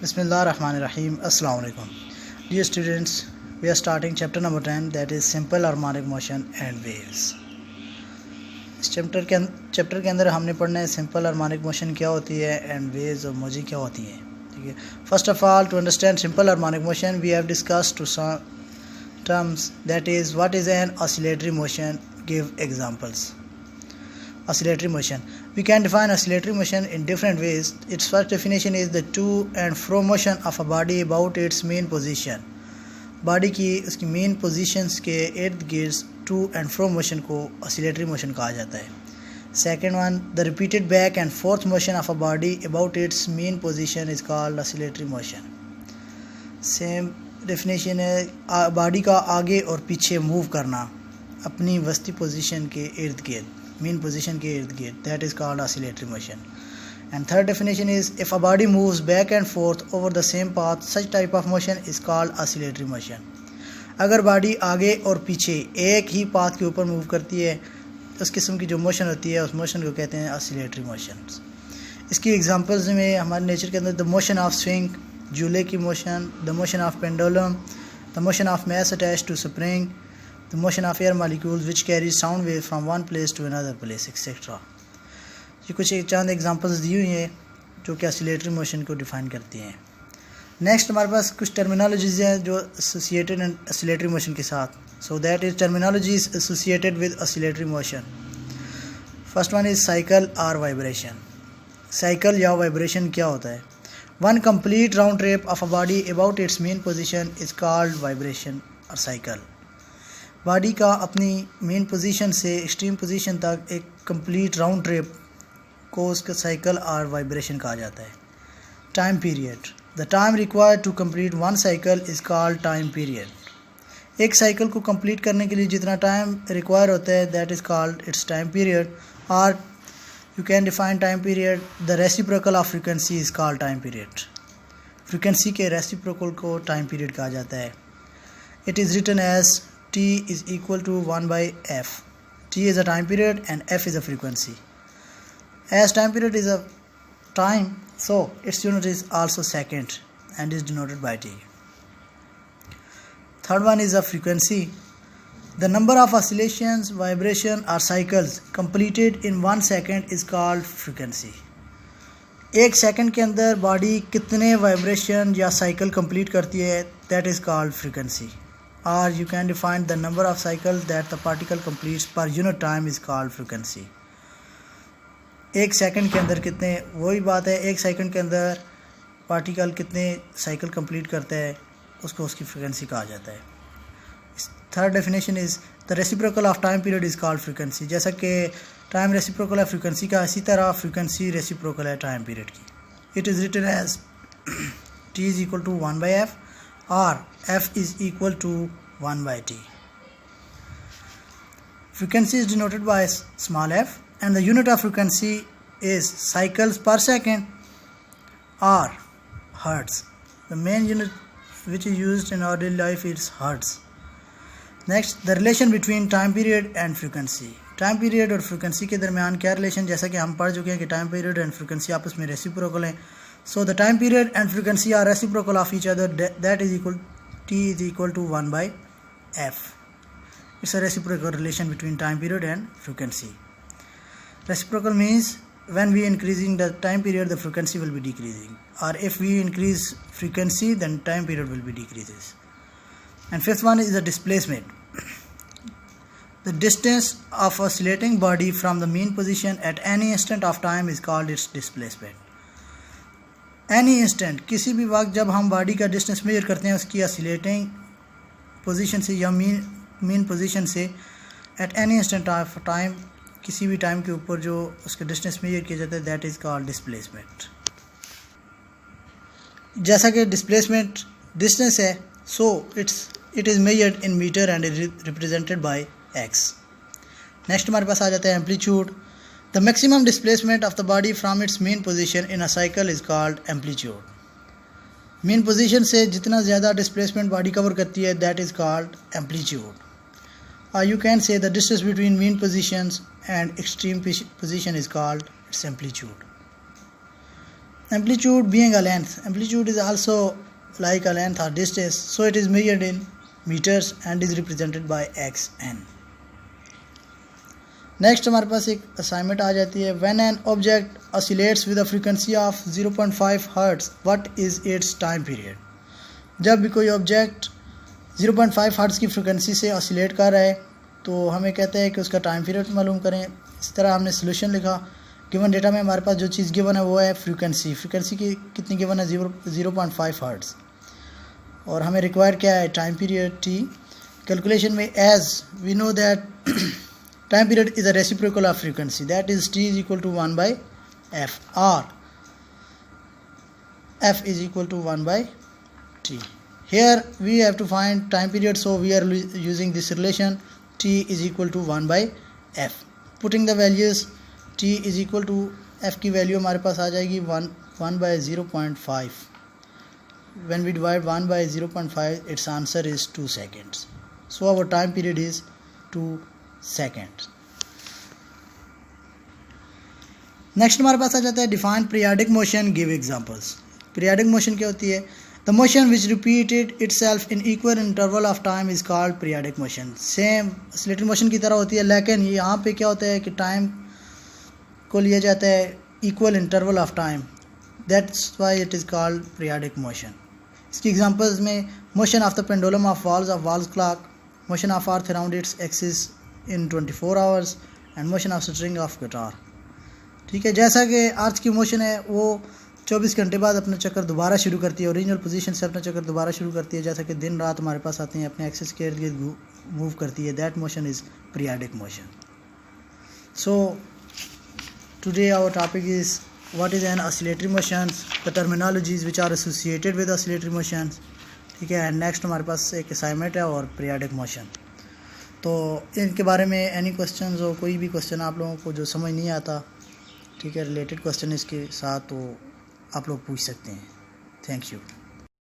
Bismillahirrahmanirrahim. Assalamu alaikum. Dear students, we are starting chapter number 10, that is simple harmonic motion and waves. इस chapter के अंदर हमने पढ़ना है सिंपल हार्मोनिक मोशन क्या होती है एंड वेव्स और मौजी क्या होती है. ठीक है. First of all, to understand simple harmonic motion we have discussed to some terms, that is what is an oscillatory motion. Give examples. Oscillatory motion, we can define oscillatory motion in different ways. Its first definition is the to and fro motion of a body about its mean position. Body की उसकी main positions के इर्द गिर्द to and fro motion को oscillatory motion कहा जाता है. Second one, the repeated back and fourth motion of a body about it's mean position is called oscillatory motion. Same definition है बॉडी का आगे और पीछे मूव करना अपनी वस्ती पोजीशन के इर्द गिर्द, मेन पोजीशन के इर्द गिर्द, that is called oscillatory motion. And third definition is if a body moves back and forth over the same path, such type of motion is called oscillatory motion. अगर body आगे और पीछे एक ही path के ऊपर मूव करती है तो उस किस्म की जो मोशन होती है उस मोशन को कहते हैं ऑसिलेटरी मोशन. इसकी एग्जांपल्स में हमारे नेचर के अंदर द मोशन ऑफ स्विंग, झूले की motion, the motion of pendulum, the motion of mass attached to spring, the motion of air molecules which carry sound wave from one place to another place etcetera. ये कुछ चंद examples दी हुई हैं जो कि oscillatory motion को define करती हैं. Next हमारे पास कुछ टर्मिनोलॉजीज हैं जो एसोसिएटेड एंड ऑसिलेटरी मोशन के साथ. So that is terminologies associated with oscillatory motion. First one is cycle और वाइब्रेशन. साइकिल या वाइब्रेशन क्या होता है? One complete round trip of a body about it's mean position is called vibration और cycle. Body का अपनी main position से extreme position तक एक कंप्लीट राउंड ट्रिप को उसका साइकिल और वाइब्रेशन कहा जाता है. Time period, the time required to complete one cycle is called time period. एक साइकिल को कंप्लीट करने के लिए जितना टाइम रिक्वायर होता है that is called its time period. और you can define time period, the reciprocal of frequency is called time period. Frequency के रेसिप्रोकल को टाइम पीरियड कहा जाता है. It is written as t is equal to 1/f. t is a time period and f is a frequency. As time period is a time, so its unit is also second and is denoted by t. Third one is a frequency. The number of oscillations, vibration or cycles completed in 1 second is called frequency. एक second के अंदर body कितने vibration या cycle complete करती है that is called frequency. Or you can define the number of cycles that the particle completes per unit time is called frequency. एक second के अंदर कितने, वही बात है एक सेकंड के अंदर पार्टिकल कितने साइकिल कंप्लीट करता है उसको उसकी फ्रीक्वेंसी कहा जाता है. Third definition is the reciprocal of time period is called frequency. जैसा कि टाइम रेसिप्रोकल है फ्रीक्वेंसी का, इसी तरह फ्रीक्वेंसी रेसिप्रोकल है टाइम पीरियड की. It is written as t is equal to 1/f और f is equal to 1/t. Frequency is denoted by small f and the unit of frequency is cycles per second or hertz. The main unit which is used in our daily life is hertz. Next, the relation between time period and frequency. Time period और frequency के दरमियान क्या relation, जैसा कि हम पढ़ चुके हैं कि time period and frequency आपस में reciprocal हैं. So the time period and frequency are reciprocal of each other. That is equal, t is equal to 1/f. It's a reciprocal relation between time period and frequency. Reciprocal means when we increasing the time period the frequency will be decreasing, or if we increase frequency then time period will be decreases. And fifth one is the displacement. The distance of oscillating body from the mean position at any instant of time is called its displacement. Any instant, किसी भी वक्त जब हम body का distance measure करते हैं उसकी oscillating position से या mean पोजीशन से at any instant of time, किसी भी टाइम के ऊपर जो उसका डिस्टेंस मेजर किया जाता है दैट इज़ कॉल्ड डिस्प्लेसमेंट. जैसा कि डिस्प्लेसमेंट डिस्टेंस है so it is measured in metre and represented by x. Next हमारे पास आ जाता है amplitude. The maximum displacement of the body from its mean position in a cycle is called amplitude. Mean position से जितना ज़्यादा displacement body cover करती है that is called amplitude. Or you can say the distance between mean positions and extreme position is called its amplitude. amplitude being a length, amplitude is also like a length or distance, so it is measured in meters and is represented by xn. Next हमारे पास एक assignment आ जाती है, when an object oscillates with a frequency of 0.5 hertz what is it's time period. जब भी कोई object 0.5 hertz की frequency से oscillate कर रहा है तो हमें कहते हैं कि उसका टाइम पीरियड मालूम करें। इस तरह हमने सोल्यूशन लिखा, गिवन डेटा में हमारे पास जो चीज़ गिवन है वो है फ्रीक्वेंसी की कितनी गिवन है 0.5 हर्ट्ज, और हमें रिक्वायर क्या है टाइम पीरियड टी। कैलकुलेशन में as we know that time period is a reciprocal of frequency, that is t is equal to 1 by f, or f is equal to 1 by t. Here we have to find time period, so we are using this relation t is equal to 1 by f. Putting the values, t is equal to f की value हमारे पास आ जाएगी 1 by 0.5. When we divide 1 by 0.5 its answer is 2 seconds. So our time period is 2 second. Next हमारे पास आ जाता है define periodic motion, give examples. Periodic motion क्या होती है? The motion which repeated itself in equal interval of time is called periodic motion. Same oscillatory motion की तरह होती है, लेकिन यहाँ पे क्या होता है कि टाइम को लिया जाता है equal interval of time, that's why it is called periodic motion. इसकी एग्जांपल्स में motion of the pendulum of walls clock, motion of earth around its axis in 24 hours and motion of string of guitar। ठीक है, जैसा कि अर्थ की motion है वो 24 घंटे बाद अपना चक्कर दोबारा शुरू करती है, ओरिजिनल पोजीशन से अपना चक्कर दोबारा शुरू करती है, जैसा कि दिन रात हमारे पास आते हैं अपने एक्सिस के इर्द गिर्द मूव करती है, that motion is periodic motion. So today our topic is what is an oscillatory motions, the terminologies which are associated with oscillatory motions. ठीक है, एंड नेक्स्ट हमारे पास एक असाइनमेंट है और पीरियाडिक मोशन। तो इनके बारे में एनी क्वेश्चंस हो, कोई भी क्वेश्चन आप लोगों को जो समझ नहीं आता, ठीक है, रिलेटेड क्वेश्चन इसके साथ, तो आप लोग पूछ सकते हैं। Thank you.